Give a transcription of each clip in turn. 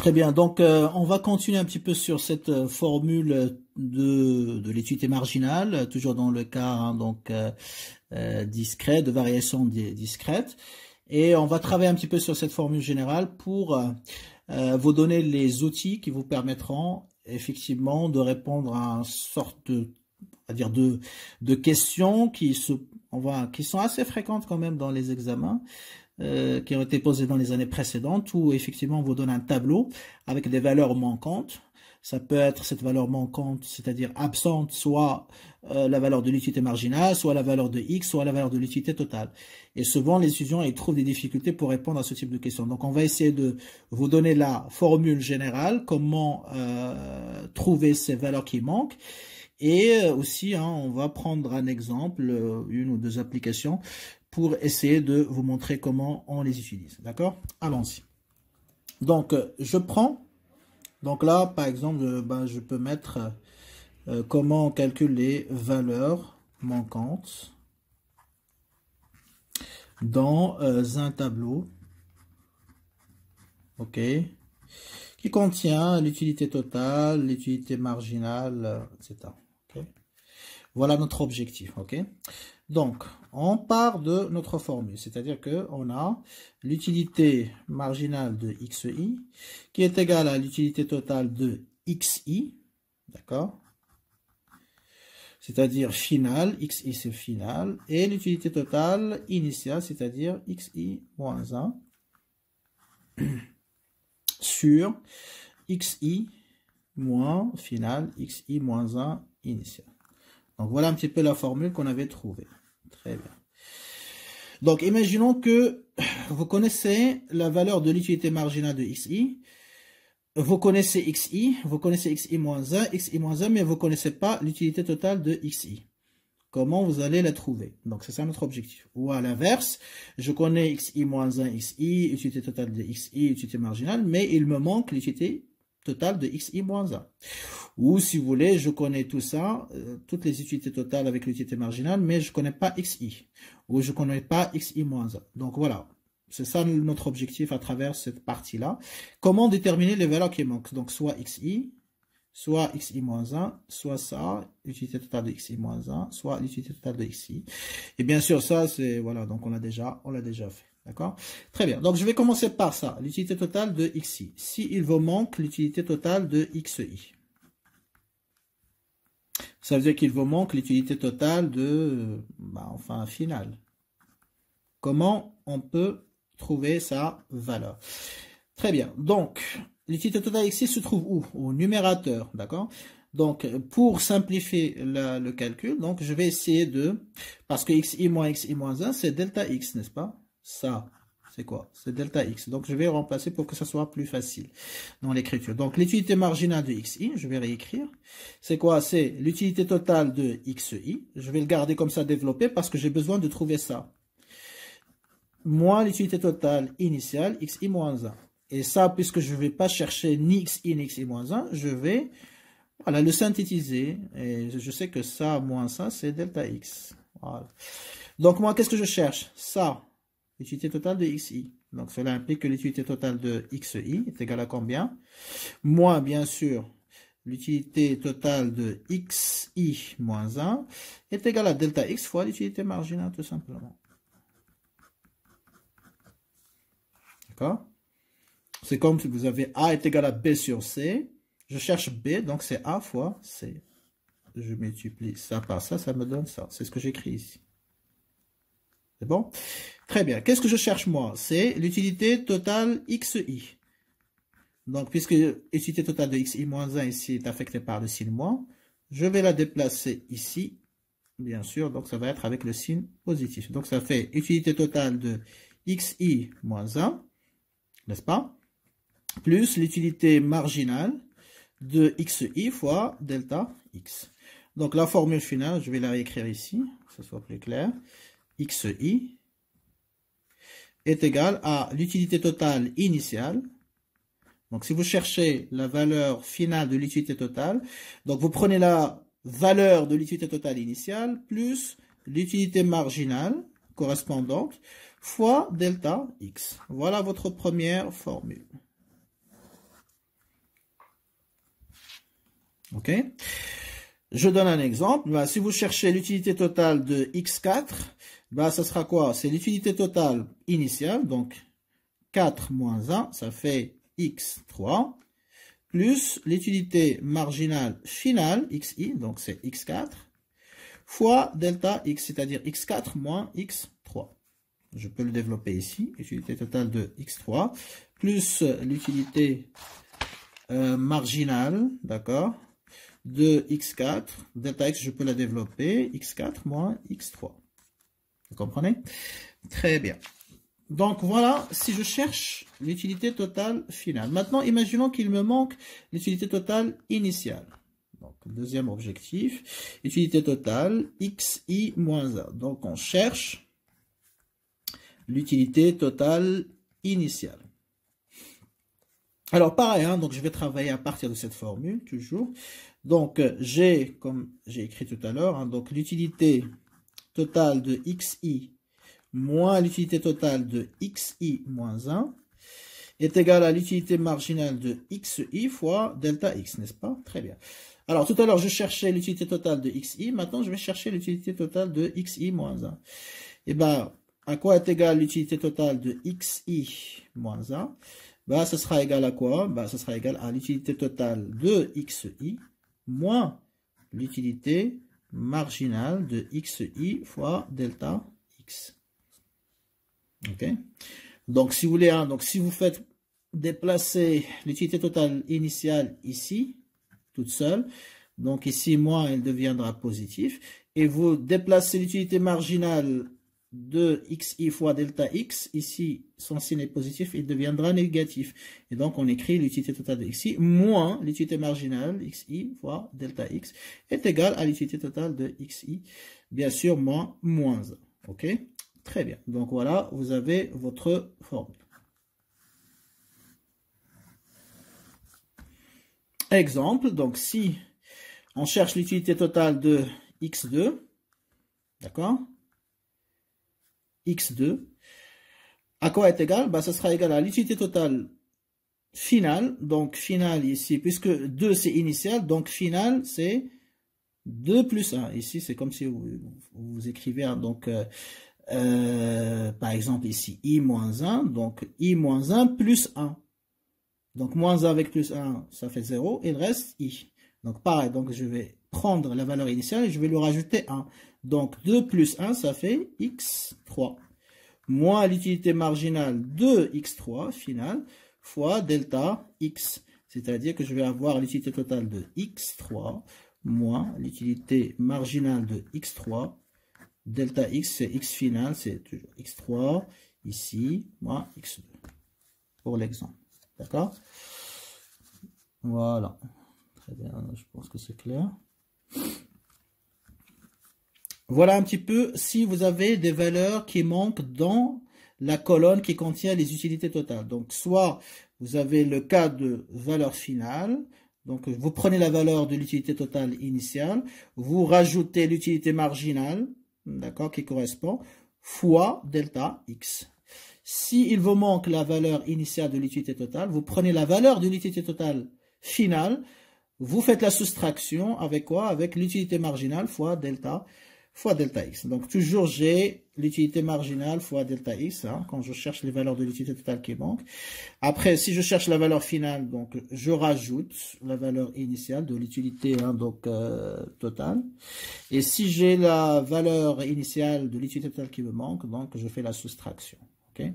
Très bien, donc on va continuer un petit peu sur cette formule de l'utilité marginale, toujours dans le cas hein, donc discret, de variation discrète. Et on va travailler un petit peu sur cette formule générale pour vous donner les outils qui vous permettront effectivement de répondre à une sorte de questions qui sont assez fréquentes quand même dans les examens. Qui ont été posées dans les années précédentes, où effectivement on vous donne un tableau avec des valeurs manquantes. Ça peut être cette valeur manquante, c'est-à-dire absente, soit la valeur de l'utilité marginale, soit la valeur de x, soit la valeur de l'utilité totale. Et souvent les étudiants ils trouvent des difficultés pour répondre à ce type de questions. Donc on va essayer de vous donner la formule générale, comment trouver ces valeurs qui manquent. Et aussi, hein, on va prendre un exemple, une ou deux applications, pour essayer de vous montrer comment on les utilise. D'accord? Allons-y. Donc, je prends, donc là, par exemple, je peux mettre comment on calcule les valeurs manquantes dans un tableau, ok, qui contient l'utilité totale, l'utilité marginale, etc. Okay. Voilà notre objectif, ok? Donc, on part de notre formule, c'est-à-dire qu'on a l'utilité marginale de xi qui est égale à l'utilité totale de xi, d'accord? C'est-à-dire finale, xi c'est final, et l'utilité totale initiale, c'est-à-dire xi moins 1 sur xi moins final, xi moins 1 initial. Donc voilà un petit peu la formule qu'on avait trouvée. Très bien. Donc imaginons que vous connaissez la valeur de l'utilité marginale de xi, vous connaissez xi moins 1, mais vous ne connaissez pas l'utilité totale de xi. Comment vous allez la trouver? Donc c'est ça notre objectif. Ou à l'inverse, je connais xi moins 1, xi, utilité totale de xi, utilité marginale, mais il me manque l'utilité totale de xi moins 1. Ou si vous voulez, je connais tout ça, toutes les utilités totales avec l'utilité marginale, mais je ne connais pas xi. Ou je ne connais pas xi moins 1. Donc voilà, c'est ça notre objectif à travers cette partie-là. Comment déterminer les valeurs qui manquent? Donc soit xi, soit xi moins 1, soit ça, l'utilité totale de xi moins 1, soit l'utilité totale de xi. Et bien sûr, ça, c'est, voilà, donc on l'a déjà fait. D'accord? Très bien. Donc, je vais commencer par ça. L'utilité totale de xi. S'il vous manque l'utilité totale de xi. Ça veut dire qu'il vous manque l'utilité totale de, enfin, finale. Comment on peut trouver sa valeur? Très bien. Donc, l'utilité totale xi se trouve où? Au numérateur. D'accord? Donc, pour simplifier le calcul, donc je vais essayer de, parce que xi moins 1, c'est delta x, n'est-ce pas? Ça, c'est quoi? C'est delta x. Donc, je vais remplacer pour que ça soit plus facile dans l'écriture. Donc, l'utilité marginale de xi, je vais réécrire. C'est quoi? C'est l'utilité totale de xi. Je vais le garder comme ça développé parce que j'ai besoin de trouver ça. Moins l'utilité totale initiale, xi moins 1. Et ça, puisque je ne vais pas chercher ni xi ni xi moins 1, je vais voilà, le synthétiser. Et je sais que ça moins ça, c'est delta x. Voilà. Donc, moi, qu'est-ce que je cherche? Ça. L'utilité totale de xi. Donc, cela implique que l'utilité totale de xi est égale à combien? Moins, bien sûr, l'utilité totale de xi moins 1 est égale à delta x fois l'utilité marginale, tout simplement. D'accord? C'est comme si vous avez a est égal à b sur c. Je cherche b, donc c'est a fois c. Je multiplie ça par ça, ça me donne ça. C'est ce que j'écris ici. C'est bon? Très bien. Qu'est-ce que je cherche moi? C'est l'utilité totale xi. Donc, puisque l'utilité totale de xi moins 1 ici est affectée par le signe moins, je vais la déplacer ici, bien sûr. Donc, ça va être avec le signe positif. Donc, ça fait utilité totale de xi moins 1, n'est-ce pas? Plus l'utilité marginale de xi fois delta x. Donc, la formule finale, je vais la réécrire ici, que ce soit plus clair. xi est égal à l'utilité totale initiale. Donc, si vous cherchez la valeur finale de l'utilité totale, donc vous prenez la valeur de l'utilité totale initiale plus l'utilité marginale correspondante fois delta x. Voilà votre première formule. Ok? Je donne un exemple. Bah, si vous cherchez l'utilité totale de x4, bah, ça sera quoi? C'est l'utilité totale initiale, donc 4 moins 1, ça fait x3, plus l'utilité marginale finale, xi, donc c'est x4, fois delta x, c'est-à-dire x4 moins x3. Je peux le développer ici, utilité totale de x3, plus l'utilité marginale, d'accord, de x4, delta x, je peux la développer, x4 moins x3. Vous comprenez? Très bien. Donc voilà, si je cherche l'utilité totale finale. Maintenant, imaginons qu'il me manque l'utilité totale initiale. Donc, deuxième objectif, utilité totale xi moins 1. Donc, on cherche l'utilité totale initiale. Alors, pareil, hein, donc je vais travailler à partir de cette formule, toujours. Donc, j'ai, comme j'ai écrit tout à l'heure, hein, donc l'utilité totale de xi moins l'utilité totale de xi moins 1 est égale à l'utilité marginale de xi fois delta x, n'est-ce pas? Très bien. Alors, tout à l'heure, je cherchais l'utilité totale de xi. Maintenant, je vais chercher l'utilité totale de xi moins 1. Et bien, à quoi est égale l'utilité totale de xi moins 1? Ben, ce sera égal à quoi? Ben, ce sera égal à l'utilité totale de xi moins l'utilité marginale de xi fois delta x. Ok? Donc, si vous voulez, hein, donc si vous faites déplacer l'utilité totale initiale ici, toute seule, donc ici, moins, elle deviendra positif, et vous déplacez l'utilité marginale de xi fois delta x, ici, son signe est positif, il deviendra négatif. Et donc, on écrit l'utilité totale de xi moins l'utilité marginale xi fois delta x est égale à l'utilité totale de xi, bien sûr, moins 1. Ok? Très bien. Donc, voilà, vous avez votre formule. Exemple, donc si on cherche l'utilité totale de x2, d'accord? X2, à quoi est égal? Bah, ça sera égal à l'utilité totale finale, donc finale ici, puisque 2 c'est initial, donc finale c'est 2 plus 1. Ici, c'est comme si vous écrivez, hein, donc, par exemple ici, i moins 1, donc i moins 1 plus 1. Donc, moins 1 avec plus 1, ça fait 0, et il reste i. Donc, pareil, donc je vais prendre la valeur initiale et je vais lui rajouter 1. Donc, 2 plus 1, ça fait x3. Moins l'utilité marginale de x3, finale, fois delta x. C'est-à-dire que je vais avoir l'utilité totale de x3, moins l'utilité marginale de x3. Delta x, c'est x final, c'est toujours x3, ici, moins x2. Pour l'exemple. D'accord? Voilà. Très bien, je pense que c'est clair. Voilà un petit peu si vous avez des valeurs qui manquent dans la colonne qui contient les utilités totales. Donc, soit vous avez le cas de valeur finale, donc vous prenez la valeur de l'utilité totale initiale, vous rajoutez l'utilité marginale, d'accord, qui correspond, fois delta x. Si il vous manque la valeur initiale de l'utilité totale, vous prenez la valeur de l'utilité totale finale, vous faites la soustraction avec quoi? Avec l'utilité marginale fois delta x. Donc toujours j'ai l'utilité marginale fois delta x, hein, quand je cherche les valeurs de l'utilité totale qui manquent. Après, si je cherche la valeur finale, donc je rajoute la valeur initiale de l'utilité, hein, donc totale. Et si j'ai la valeur initiale de l'utilité totale qui me manque, donc je fais la soustraction. Okay?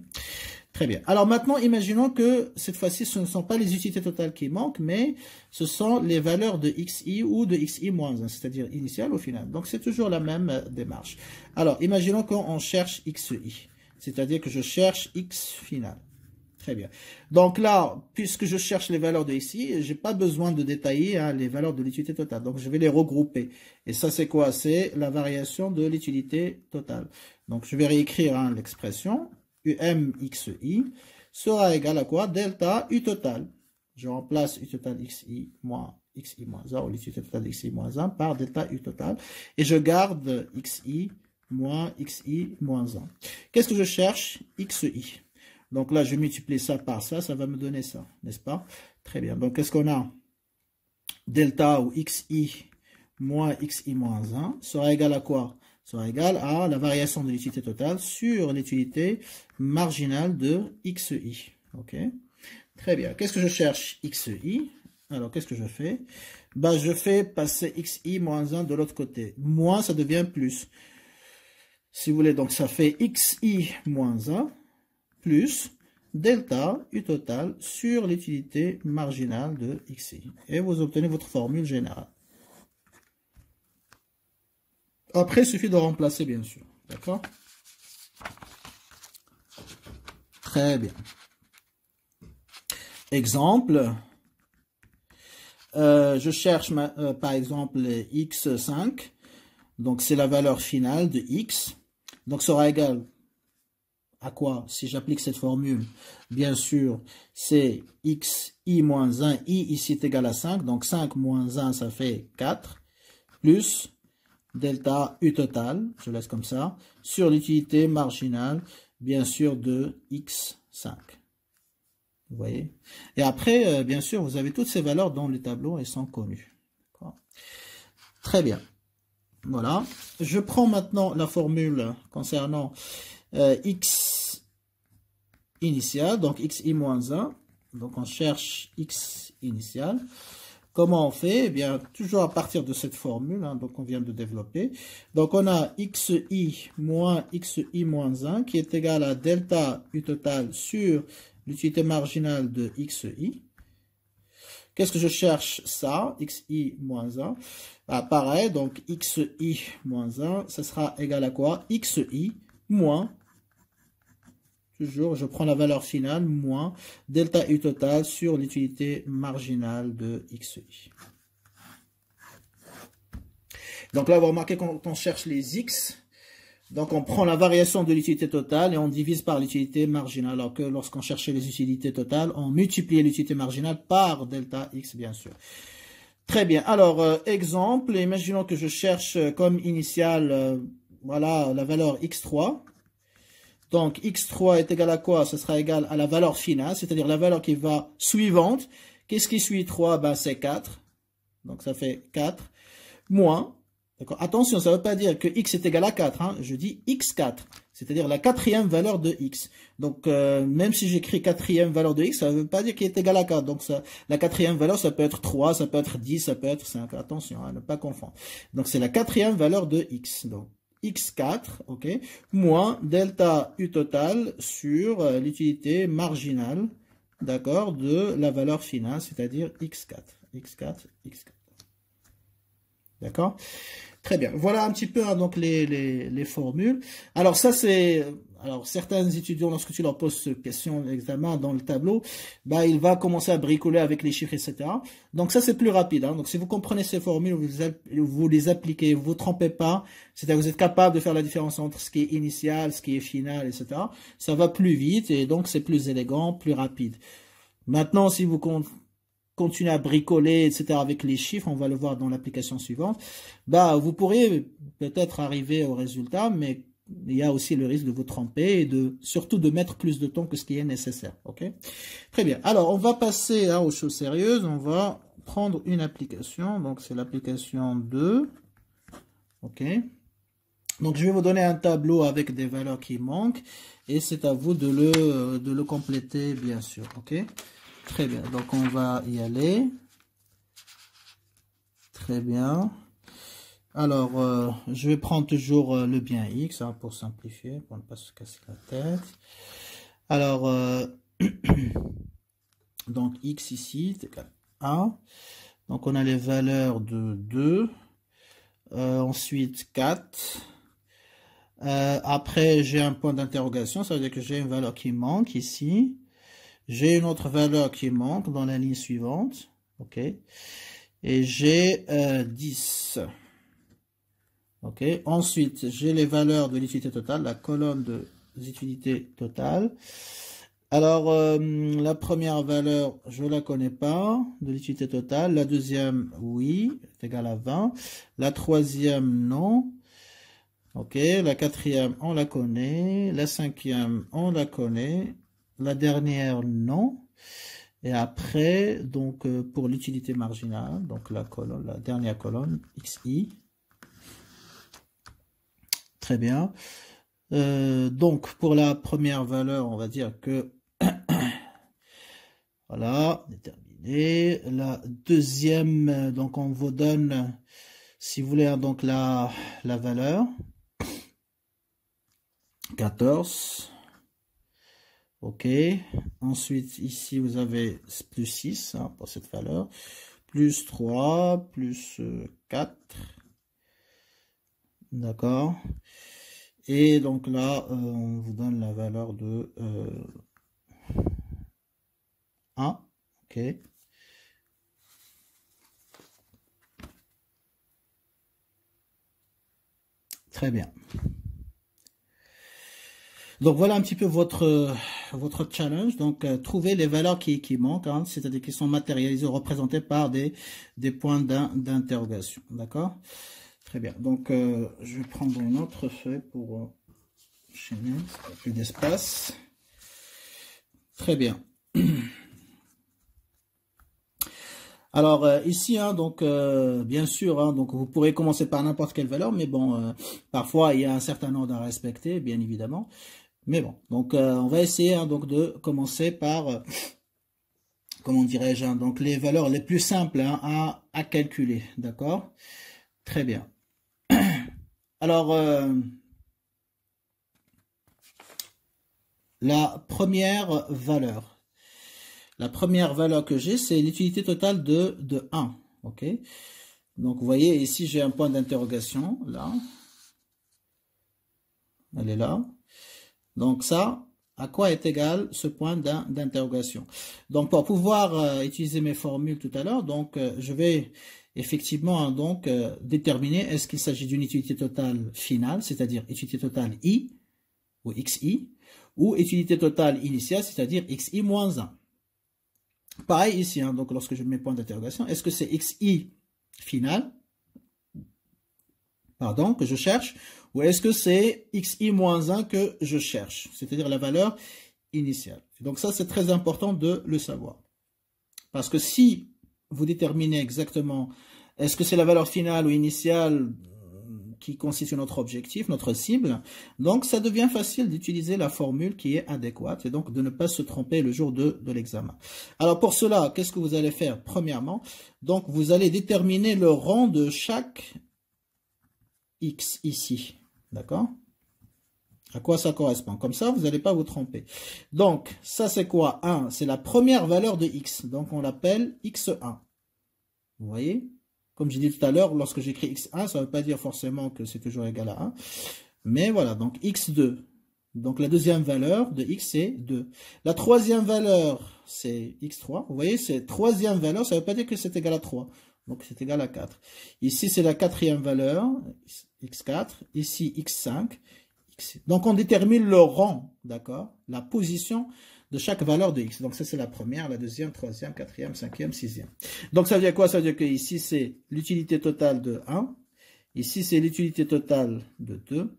Très bien. Alors maintenant, imaginons que cette fois-ci, ce ne sont pas les utilités totales qui manquent, mais ce sont les valeurs de xi ou de xi-1, c'est-à-dire initiale au final. Donc c'est toujours la même démarche. Alors, imaginons qu'on cherche xi, c'est-à-dire que je cherche x final. Très bien. Donc là, puisque je cherche les valeurs de xi, je n'ai pas besoin de détailler, hein, les valeurs de l'utilité totale. Donc je vais les regrouper. Et ça, c'est quoi? C'est la variation de l'utilité totale. Donc je vais réécrire, hein, l'expression. UMXI sera égal à quoi? Delta U total. Je remplace U total XI moins 1 ou l'utilité totale XI moins 1 par delta U total. Et je garde XI moins 1. Qu'est-ce que je cherche? XI. Donc là, je multiplie ça par ça, ça va me donner ça, n'est-ce pas? Très bien. Donc qu'est-ce qu'on a? delta ou xi moins xi moins 1 sera égal à quoi? Sera égal à la variation de l'utilité totale sur l'utilité marginale de xi. Ok? Très bien. Qu'est-ce que je cherche? Xi. Alors, qu'est-ce que je fais? Bah, je fais passer xi moins 1 de l'autre côté. Moins, ça devient plus. Si vous voulez, donc ça fait xi moins 1 plus delta u total sur l'utilité marginale de xi. Et vous obtenez votre formule générale. Après, il suffit de remplacer, bien sûr. D'accord? Très bien. Exemple. Je cherche, par exemple, x5. Donc, c'est la valeur finale de x. Donc, ça sera égal à quoi si j'applique cette formule? Bien sûr, c'est xi moins 1. I ici est égal à 5. Donc, 5 moins 1, ça fait 4. Plus delta U total, je laisse comme ça, sur l'utilité marginale, bien sûr, de x5. Vous voyez? Et après, bien sûr, vous avez toutes ces valeurs dans le tableau, elles sont connues. Très bien. Voilà. Je prends maintenant la formule concernant x initial, donc xi moins 1. Donc, on cherche x initial. Comment on fait? Eh bien, toujours à partir de cette formule, hein, donc on vient de développer. Donc, on a xi moins 1 qui est égal à delta u total sur l'utilité marginale de xi. Qu'est-ce que je cherche? Ça, xi moins 1. Ah, pareil, donc xi moins 1, ça sera égal à quoi? Xi moins, toujours, je prends la valeur finale, moins delta u total sur l'utilité marginale de xi. Donc là, vous remarquez quand on cherche les x, donc on prend la variation de l'utilité totale et on divise par l'utilité marginale, alors que lorsqu'on cherchait les utilités totales, on multipliait l'utilité marginale par delta x, bien sûr. Très bien. Alors, exemple, imaginons que je cherche comme initiale, voilà, la valeur x3. Donc, x3 est égal à quoi? Ce sera égal à la valeur finale, c'est-à-dire la valeur qui va suivante. Qu'est-ce qui suit 3? Ben, c'est 4. Donc, ça fait 4. Moins. D'accord. Attention, ça ne veut pas dire que x est égal à 4. Hein. Je dis x4, c'est-à-dire la quatrième valeur de x. Donc, même si j'écris quatrième valeur de x, ça ne veut pas dire qu'il est égal à 4. Donc, ça, la quatrième valeur, ça peut être 3, ça peut être 10, ça peut être 5. Attention, hein, ne pas confondre. Donc, c'est la quatrième valeur de x. Donc, x4, ok, moins delta u total sur l'utilité marginale, d'accord, de la valeur finale, c'est-à-dire x4, x4, x4. D'accord? Très bien. Voilà un petit peu hein, donc les formules. Alors ça c'est... Alors certains étudiants, lorsque tu leur poses cette question d'examen dans le tableau, bah, il va commencer à bricoler avec les chiffres, etc. Donc ça c'est plus rapide. Hein. Donc si vous comprenez ces formules, vous les appliquez, vous ne vous trompez pas, c'est-à-dire vous êtes capable de faire la différence entre ce qui est initial, ce qui est final, etc. Ça va plus vite et donc c'est plus élégant, plus rapide. Maintenant, si vous continuez à bricoler, etc. avec les chiffres, on va le voir dans l'application suivante, bah, vous pourriez peut-être arriver au résultat, mais il y a aussi le risque de vous tromper et surtout de mettre plus de temps que ce qui est nécessaire. Ok? Très bien. Alors, on va passer hein, aux choses sérieuses. On va prendre une application. Donc, c'est l'application 2. Ok? Donc, je vais vous donner un tableau avec des valeurs qui manquent et c'est à vous de le compléter, bien sûr. Ok? Très bien. Donc, on va y aller. Très bien. Alors, je vais prendre toujours le bien x hein, pour simplifier, pour ne pas se casser la tête. Alors, donc x ici, c'est égal à 1. Donc, on a les valeurs de 2. Ensuite, 4. Après, j'ai un point d'interrogation, ça veut dire que j'ai une valeur qui manque ici. J'ai une autre valeur qui manque dans la ligne suivante. OK. Et j'ai 10. Ok. Ensuite, j'ai les valeurs de l'utilité totale, la colonne de l'utilité totale. Alors, la première valeur, je ne la connais pas, de l'utilité totale. La deuxième, oui, est égale à 20. La troisième, non. Ok. La quatrième, on la connaît. La cinquième, on la connaît. La dernière, non. Et après, donc, pour l'utilité marginale, donc la colonne, la dernière colonne, xi. Très bien. Donc, pour la première valeur, on va dire que, voilà, déterminé. La deuxième, donc, on vous donne, si vous voulez, donc, la valeur. 14. OK. Ensuite, ici, vous avez plus 6 hein, pour cette valeur. Plus 3, plus 4. D'accord. Et donc là, on vous donne la valeur de 1. OK. Très bien. Donc voilà un petit peu votre challenge. Donc trouver les valeurs qui manquent, hein, c'est-à-dire qui sont matérialisées ou représentées par des points d'interrogation. D'accord? Très bien. Donc je vais prendre une autre feuille pour enchaîner. Plus d'espace. Très bien. Alors ici, hein, donc bien sûr, hein, donc vous pourrez commencer par n'importe quelle valeur, mais bon, parfois il y a un certain ordre à respecter, bien évidemment. Mais bon, donc on va essayer hein, donc de commencer par, comment dirais-je, hein, donc les valeurs les plus simples hein, à calculer, d'accord? Très bien. Alors, la première valeur que j'ai, c'est l'utilité totale de 1, ok? Donc vous voyez ici j'ai un point d'interrogation, là. Elle est là. Donc ça, à quoi est égal ce point d'interrogation? Donc pour pouvoir utiliser mes formules tout à l'heure, donc je vais effectivement donc déterminer est-ce qu'il s'agit d'une utilité totale finale, c'est-à-dire utilité totale i ou xi, ou utilité totale initiale, c'est-à-dire xi moins 1. Pareil ici, hein, donc lorsque je mets point d'interrogation, est-ce que c'est xi final, pardon, que je cherche, ou est-ce que c'est xi moins 1 que je cherche, c'est-à-dire la valeur initiale. Donc ça, c'est très important de le savoir. Parce que si vous déterminez exactement est-ce que c'est la valeur finale ou initiale qui constitue notre objectif, notre cible, donc ça devient facile d'utiliser la formule qui est adéquate et donc de ne pas se tromper le jour de l'examen. Alors pour cela, qu'est-ce que vous allez faire? Premièrement, donc vous allez déterminer le rang de chaque x ici. D'accord? À quoi ça correspond? Comme ça, vous n'allez pas vous tromper. Donc, ça c'est quoi? 1, c'est la première valeur de x. Donc, on l'appelle x1. Vous voyez? Comme j'ai dit tout à l'heure, lorsque j'écris x1, ça ne veut pas dire forcément que c'est toujours égal à 1. Mais voilà, donc x2. Donc, la deuxième valeur de x, c'est 2. La troisième valeur, c'est x3. Vous voyez, c'est troisième valeur, ça ne veut pas dire que c'est égal à 3. Donc, c'est égal à 4. Ici, c'est la quatrième valeur, x4. Ici, x5. Donc, on détermine le rang, d'accord? La position de chaque valeur de x. Donc, ça, c'est la première, la deuxième, troisième, quatrième, cinquième, sixième. Donc, ça veut dire quoi? Ça veut dire que ici, c'est l'utilité totale de 1. Ici, c'est l'utilité totale de 2.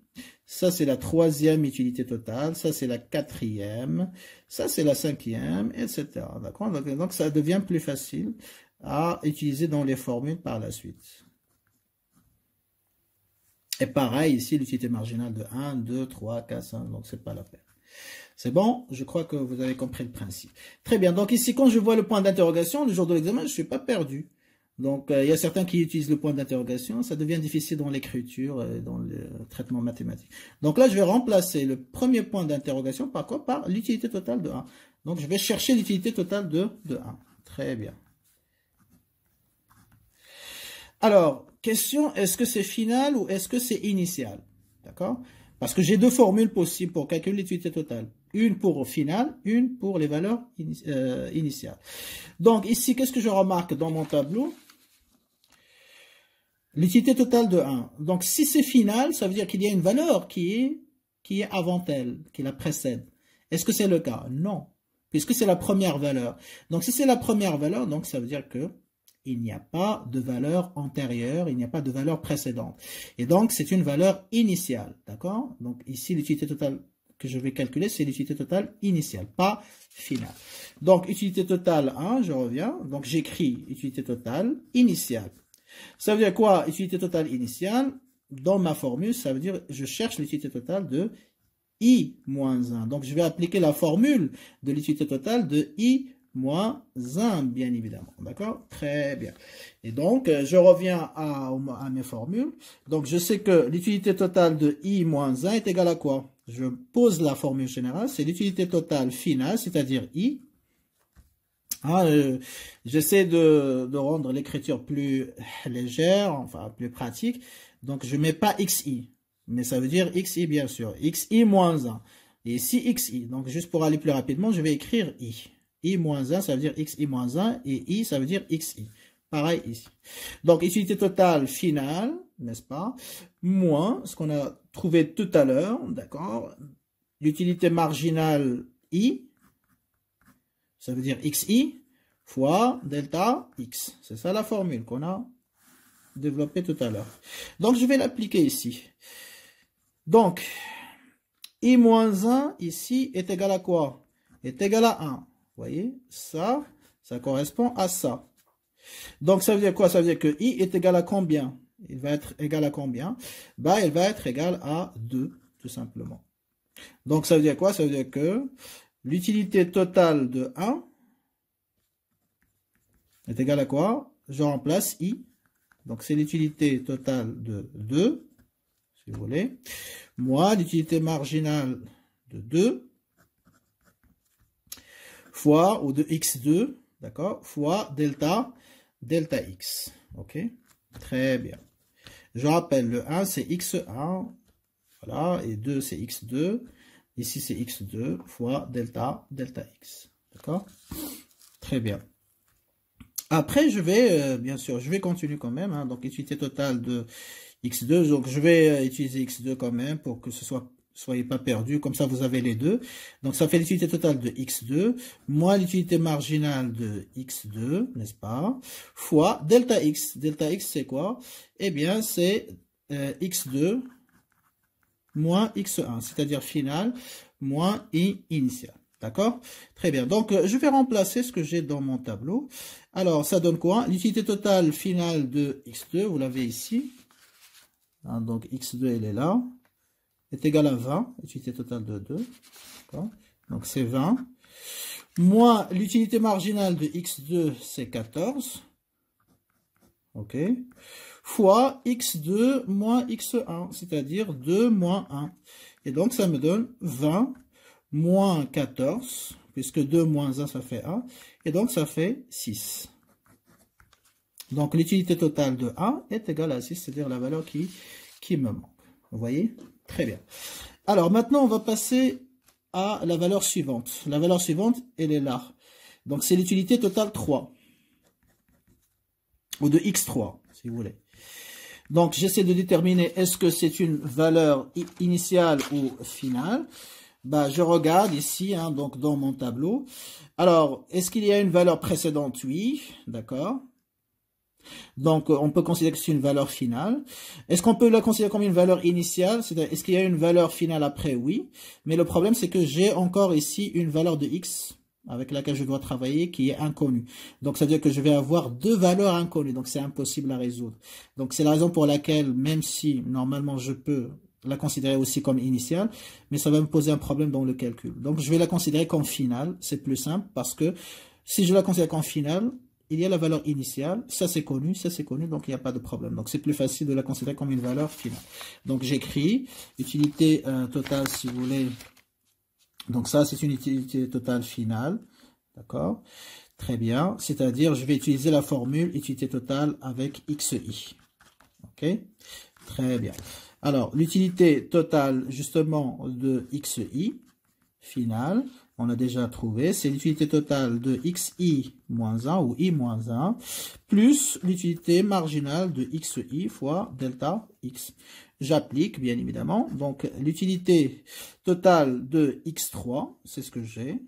Ça, c'est la troisième utilité totale. Ça, c'est la quatrième. Ça, c'est la cinquième, etc. D'accord? Donc, ça devient plus facile à utiliser dans les formules par la suite. Et pareil, ici, l'utilité marginale de 1, 2, 3, 4, 5, donc c'est pas la peine. C'est bon? Je crois que vous avez compris le principe. Très bien. Donc ici, quand je vois le point d'interrogation, le jour de l'examen, je ne suis pas perdu. Donc, il y a certains qui utilisent le point d'interrogation. Ça devient difficile dans l'écriture et dans le traitement mathématique. Donc là, je vais remplacer le premier point d'interrogation par quoi? Par l'utilité totale de 1. Donc, je vais chercher l'utilité totale de 1. Très bien. Alors, question, est-ce que c'est final ou est-ce que c'est initial? D'accord? Parce que j'ai deux formules possibles pour calculer l'utilité totale. Une pour final, une pour les valeurs initiales. Donc ici, qu'est-ce que je remarque dans mon tableau? L'utilité totale de 1. Donc si c'est final, ça veut dire qu'il y a une valeur qui est avant elle, qui la précède. Est-ce que c'est le cas? Non, puisque c'est la première valeur. Donc si c'est la première valeur, donc ça veut dire que il n'y a pas de valeur antérieure, il n'y a pas de valeur précédente. Et donc, c'est une valeur initiale, d'accord? Donc, ici, l'utilité totale que je vais calculer, c'est l'utilité totale initiale, pas finale. Donc, utilité totale 1, je reviens. Donc, j'écris utilité totale initiale. Ça veut dire quoi, utilité totale initiale? Dans ma formule, ça veut dire je cherche l'utilité totale de I-1. Donc, je vais appliquer la formule de l'utilité totale de I-1, bien évidemment. D'accord? Très bien. Et donc, je reviens à mes formules. Donc, je sais que l'utilité totale de I-1 est égale à quoi? Je pose la formule générale. C'est l'utilité totale finale, c'est-à-dire I. J'essaie de rendre l'écriture plus légère, enfin plus pratique. Donc, je ne mets pas XI, mais ça veut dire XI bien sûr. XI moins 1. Et ici, XI. Donc, juste pour aller plus rapidement, je vais écrire I. I moins 1, ça veut dire XI moins 1. Et I, ça veut dire XI. Pareil ici. Donc, utilité totale finale, n'est-ce pas? Moins ce qu'on a trouvé tout à l'heure, d'accord? L'utilité marginale I. Ça veut dire XI fois delta X. C'est ça la formule qu'on a développée tout à l'heure. Donc, je vais l'appliquer ici. Donc, I-1 ici est égal à quoi? Est égal à 1. Vous voyez? Ça correspond à ça. Donc, ça veut dire quoi? Ça veut dire que I est égal à combien? Il va être égal à combien? Bah, il va être égal à 2, tout simplement. Donc, ça veut dire quoi? Ça veut dire que l'utilité totale de 1 est égale à quoi? Je remplace I. Donc, c'est l'utilité totale de 2, si vous voulez, moins l'utilité marginale de 2, fois, ou de x2, d'accord, fois delta x. OK? Très bien. Je rappelle, le 1, c'est x1, voilà, et 2, c'est x2. Ici, c'est x2 fois delta x. D'accord? Très bien. Après, je vais, bien sûr, je vais continuer quand même. Donc, utilité totale de x2. Donc, je vais utiliser x2 quand même pour que ce soyez pas perdu. Comme ça, vous avez les deux. Donc, ça fait l'utilité totale de x2 moins l'utilité marginale de x2, n'est-ce pas? Fois delta x. Delta x, c'est quoi? Eh bien, c'est x2 moins x1, c'est-à-dire final, moins i initial. D'accord? Très bien. Donc, je vais remplacer ce que j'ai dans mon tableau. Alors, ça donne quoi? L'utilité totale finale de x2, vous l'avez ici. Donc, x2, elle est là. Est égale à 20. L'utilité totale de 2. Donc, c'est 20. Moins l'utilité marginale de x2, c'est 14. OK? Fois x2 moins x1, c'est-à-dire 2 moins 1. Et donc, ça me donne 20 moins 14, puisque 2 moins 1, ça fait 1. Et donc, ça fait 6. Donc, l'utilité totale de 1 est égale à 6, c'est-à-dire la valeur qui me manque. Vous voyez? Très bien. Alors, maintenant, on va passer à la valeur suivante. La valeur suivante, elle est là. Donc, c'est l'utilité totale 3. Ou de x3, si vous voulez. Donc, j'essaie de déterminer est-ce que c'est une valeur initiale ou finale. Bah, je regarde ici, donc dans mon tableau. Alors, est-ce qu'il y a une valeur précédente? Oui, d'accord. Donc, on peut considérer que c'est une valeur finale. Est-ce qu'on peut la considérer comme une valeur initiale? C'est-à-dire, est-ce qu'il y a une valeur finale après? Oui. Mais le problème, c'est que j'ai encore ici une valeur de x avec laquelle je dois travailler qui est inconnue. Donc, ça veut dire que je vais avoir deux valeurs inconnues. Donc, c'est impossible à résoudre. Donc, c'est la raison pour laquelle, même si normalement je peux la considérer aussi comme initiale, mais ça va me poser un problème dans le calcul. Donc, je vais la considérer comme finale. C'est plus simple parce que si je la considère comme finale, il y a la valeur initiale. Ça, c'est connu. Ça, c'est connu. Donc, il n'y a pas de problème. Donc, c'est plus facile de la considérer comme une valeur finale. Donc, j'écris utilité totale, si vous voulez. Donc, ça, c'est une utilité totale finale. D'accord? Très bien. C'est-à-dire, je vais utiliser la formule utilité totale avec xi. OK? Très bien. Alors, l'utilité totale, justement, de xi, finale, on a déjà trouvé, c'est l'utilité totale de xi moins 1 ou i moins 1, plus l'utilité marginale de xi fois delta x. J'applique, bien évidemment. Donc, l'utilité totale de x3, c'est ce que j'ai.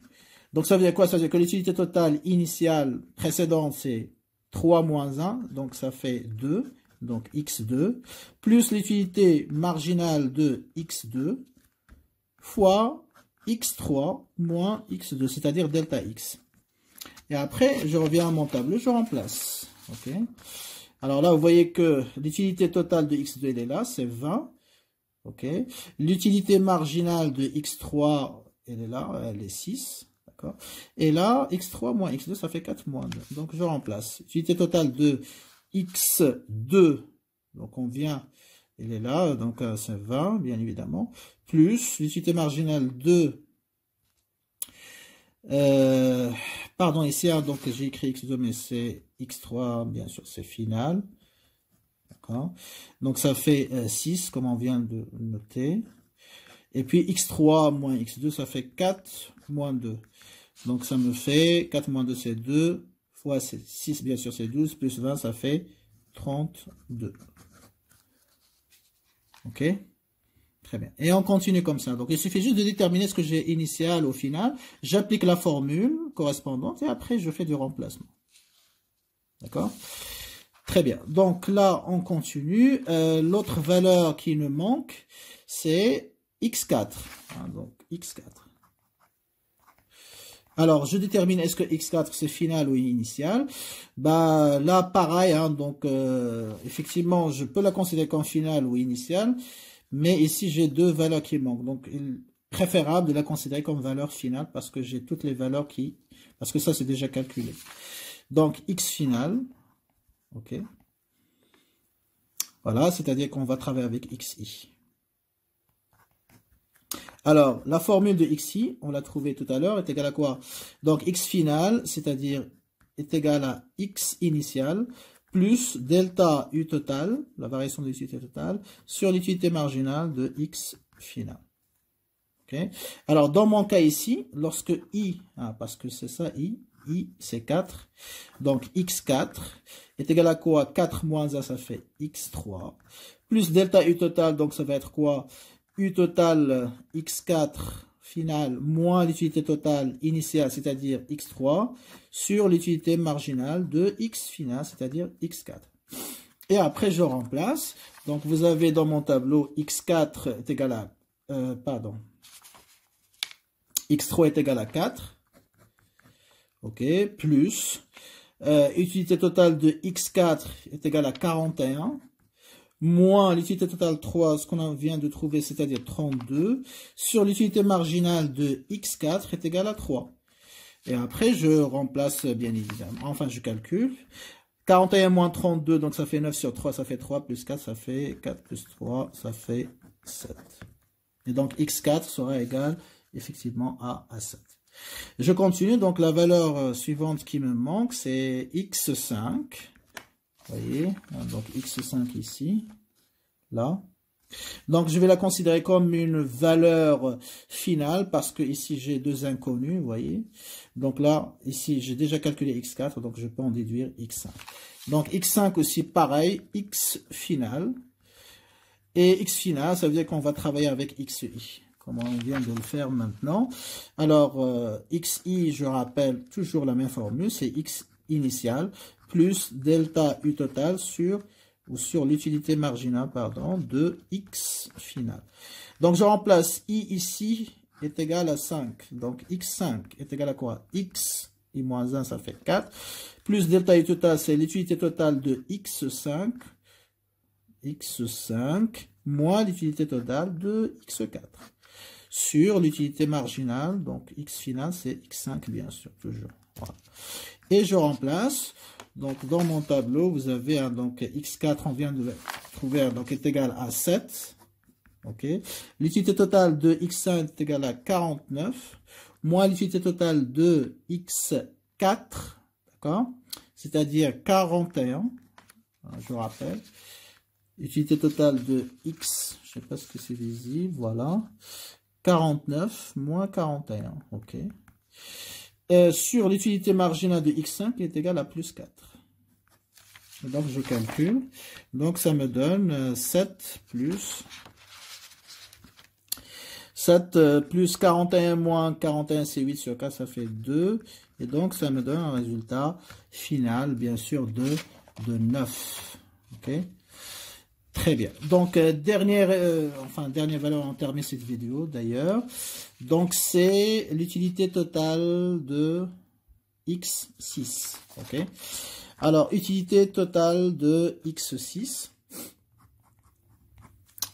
Donc, ça veut dire quoi? Ça veut dire que l'utilité totale initiale précédente, c'est 3 moins 1, donc ça fait 2. Donc, x2, plus l'utilité marginale de x2, fois x3 moins x2, c'est-à-dire delta x. Et après, je reviens à mon tableau, je remplace. Ok. Alors là, vous voyez que l'utilité totale de x2, elle est là, c'est 20. Ok. L'utilité marginale de x3, elle est là, elle est 6. D'accord. Et là, x3 moins x2, ça fait 4 moins 2. Donc, je remplace. L'utilité totale de x2, donc on vient, elle est là, donc c'est 20, bien évidemment, plus l'utilité marginale de, pardon, ici, hein, donc j'ai écrit x2, mais c'est x3, bien sûr, c'est final. D'accord. Donc ça fait 6, comme on vient de noter. Et puis x3 moins x2, ça fait 4 moins 2. Donc ça me fait 4 moins 2, c'est 2, fois 6, bien sûr, c'est 12, plus 20, ça fait 32. Ok? Très bien. Et on continue comme ça. Donc il suffit juste de déterminer ce que j'ai initial au final. J'applique la formule correspondante et après je fais du remplacement. D'accord? Très bien. Donc là, on continue. L'autre valeur qui me manque, c'est x4. Hein, donc x4. Alors, je détermine est-ce que x4 c'est final ou initial. Bah là, pareil. Hein, donc, effectivement, je peux la considérer comme finale ou initiale. Mais ici, j'ai deux valeurs qui manquent. Donc, il est préférable de la considérer comme valeur finale parce que j'ai toutes les valeurs qui... Parce que ça, c'est déjà calculé. Donc, x final. OK. Voilà, c'est-à-dire qu'on va travailler avec xi. Alors, la formule de xi, on l'a trouvée tout à l'heure, est égale à quoi? Donc, x final, c'est-à-dire est égal à x initial, plus delta u total, la variation de l'utilité totale, sur l'utilité marginale de x final. Okay. Alors, dans mon cas ici, lorsque i, parce que c'est ça, i c'est 4, donc x4 est égal à quoi? 4 moins 1, ça fait x3, plus delta u total, donc ça va être quoi? U total x4 final moins l'utilité totale initiale, c'est-à-dire x3, sur l'utilité marginale de x final, c'est-à-dire x4. Et après, je remplace. Donc, vous avez dans mon tableau x4 est égal à... x3 est égal à 4. OK, plus utilité totale de x4 est égale à 41. Moins l'utilité totale 3, ce qu'on vient de trouver, c'est-à-dire 32, sur l'utilité marginale de x4 est égale à 3. Et après, je remplace, bien évidemment, enfin, je calcule. 41 moins 32, donc ça fait 9 sur 3, ça fait 3, plus 4, ça fait 4, plus 3, ça fait 7. Et donc, x4 sera égal, effectivement, à 7. Je continue, donc la valeur suivante qui me manque, c'est x5. Vous voyez, donc x5 ici, là. Donc je vais la considérer comme une valeur finale parce que ici j'ai deux inconnus, vous voyez. Donc là, ici j'ai déjà calculé x4, donc je peux en déduire x5. Donc x5 aussi pareil, x final. Et x final, ça veut dire qu'on va travailler avec xi, comme on vient de le faire maintenant. Alors xi, je rappelle toujours la même formule, c'est x initial plus delta u total sur l'utilité marginale, pardon, de x final. Donc, je remplace i ici est égal à 5. Donc, x5 est égal à quoi? X, i moins 1, ça fait 4. Plus delta u total, c'est l'utilité totale de x5. x5 moins l'utilité totale de x4. Sur l'utilité marginale, donc x final, c'est x5, bien sûr, toujours. Voilà. Et je remplace. Donc, dans mon tableau, vous avez donc x4, on vient de le trouver, donc est égal à 7. OK. L'utilité totale de x5 est égale à 49, moins l'utilité totale de x4, d'accord, c'est-à-dire 41, je rappelle. Utilité totale de x, je ne sais pas ce que c'est visible, voilà. 49 moins 41, OK. Sur l'utilité marginale de x5 qui est égale à plus 4. Donc je calcule. Donc ça me donne 7 plus 41 moins 41, c'est 8 sur 4, ça fait 2. Et donc ça me donne un résultat final, bien sûr, de 9. OK. Très bien. Donc, dernière valeur, on termine cette vidéo d'ailleurs. Donc, c'est l'utilité totale de x6. OK? Alors, utilité totale de x6.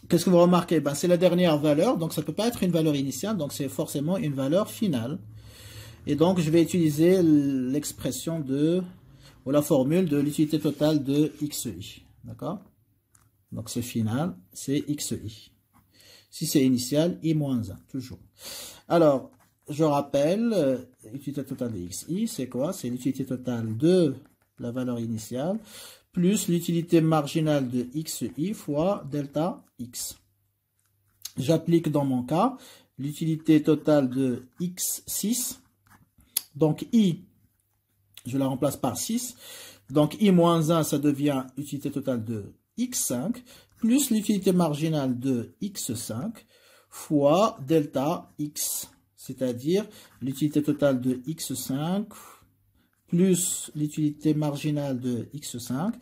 Qu'est-ce que vous remarquez? Ben, c'est la dernière valeur, donc ça ne peut pas être une valeur initiale, donc c'est forcément une valeur finale. Et donc, je vais utiliser l'expression ou la formule de l'utilité totale de xi. D'accord? Donc, c'est final, c'est xi. Si c'est initial, i-1, toujours. Alors, je rappelle, l'utilité totale de xi, c'est quoi? C'est l'utilité totale de la valeur initiale plus l'utilité marginale de xi fois delta x. J'applique dans mon cas l'utilité totale de x6. Donc, i, je la remplace par 6. Donc, i-1, ça devient utilité totale de x5 plus l'utilité marginale de x5 fois delta x, c'est-à-dire l'utilité totale de x5 plus l'utilité marginale de x5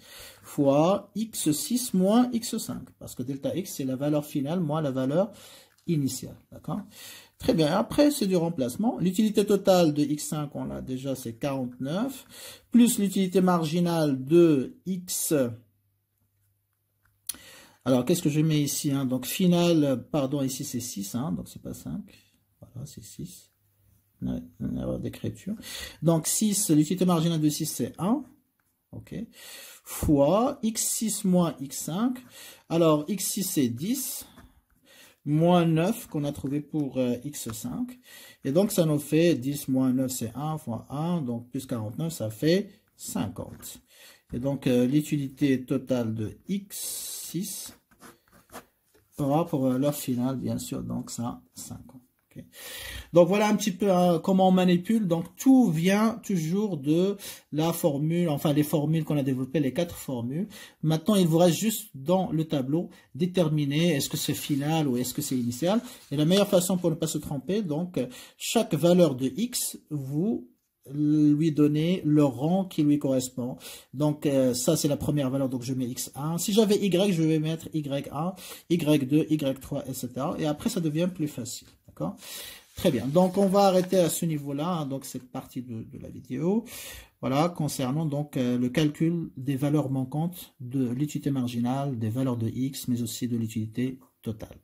fois x6 moins x5, parce que delta x, c'est la valeur finale moins la valeur initiale. D'accord? Très bien. Après, c'est du remplacement. L'utilité totale de x5, on l'a déjà, c'est 49, plus l'utilité marginale de x. Alors, qu'est-ce que je mets ici, hein? Donc, final, pardon, ici c'est 6, hein, donc c'est pas 5. Voilà, c'est 6. Une erreur d'écriture. Donc, 6, l'utilité marginale de 6, c'est 1. OK. Fois x6 moins x5. Alors, x6, c'est 10. Moins 9 qu'on a trouvé pour x5. Et donc, ça nous fait 10 moins 9, c'est 1 fois 1. Donc, plus 49, ça fait 50. Et donc, l'utilité totale de x6 aura pour valeur finale, bien sûr, donc ça, 50. Okay. Donc, voilà un petit peu comment on manipule. Donc, tout vient toujours de la formule, enfin, les formules qu'on a développées, les 4 formules. Maintenant, il vous reste juste dans le tableau déterminer est-ce que c'est final ou est-ce que c'est initial. Et la meilleure façon pour ne pas se tromper, donc, chaque valeur de x, vous lui donner le rang qui lui correspond. Donc, ça, c'est la première valeur. Donc, je mets x1. Si j'avais y, je vais mettre y1, y2, y3, etc. Et après, ça devient plus facile. D'accord? Très bien. Donc, on va arrêter à ce niveau-là. Hein, donc, cette partie de la vidéo. Voilà, concernant donc le calcul des valeurs manquantes de l'utilité marginale, des valeurs de x, mais aussi de l'utilité totale.